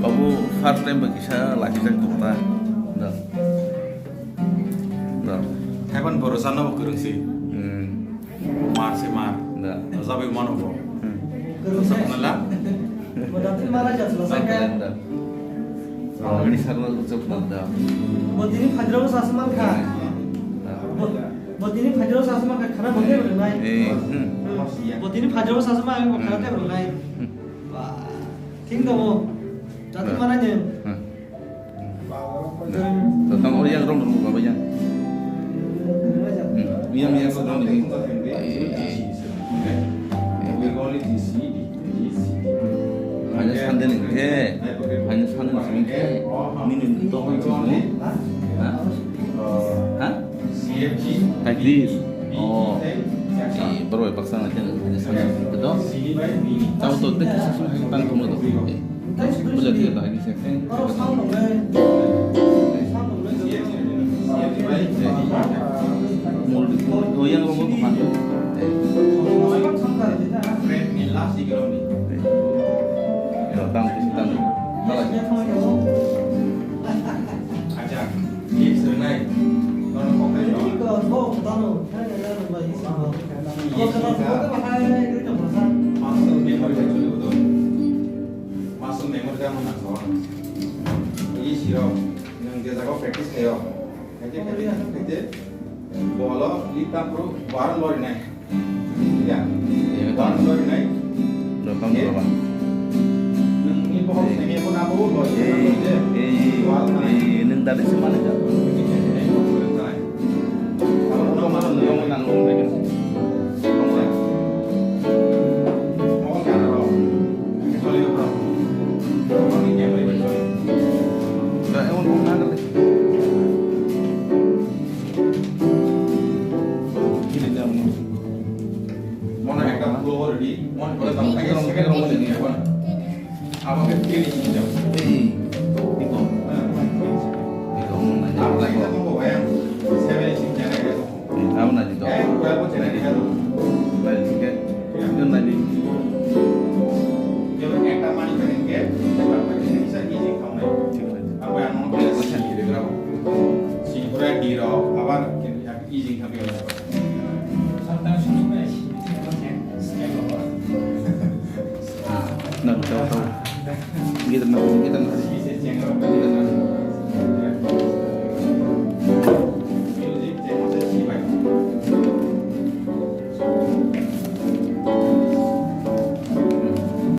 babu first time bagi saya lagi saya tukta. Dah. Dah. Heaven borosa no kurungsi. Mar se mar. Dah. Zabe mano bo. Kurung Sa saya. kunala. Berarti malah jatuh selesai kan? Dah. Ini sarana ucap dah. Buat ini Fajrul Sasman kah? Buat ini Fajrul Sasman kah? Karena boleh berenai. Buat ini Fajrul Sasman kah? Karena dia berenai. Wah, tinggal mau jatuh mana nya? Tentang orang yang rong apa yang? Yang sedang ini. Hanya sandan ini, hanya sandan ini itu apa? Hah? Like this. Oh, baru ya paksa aja hanya sandan, betul? Tahu tuh dek sesuatu yang tentang kamu tuh. Boleh kita lagi sih. Kalau sama boleh. Oh yang rumah bukan? Datang di situ. Masuk memori kamu nak soal. Ini sirap yang dia jaga praktis kayo. Kerja. Bola lipat pro waran lori naik. Ya. Waran lori naik. Datang berapa? Ini pokok ini pun apa lori. Ini dari mana aja? Kalau mana kamu nanggung begini? Nah, tahu. Kita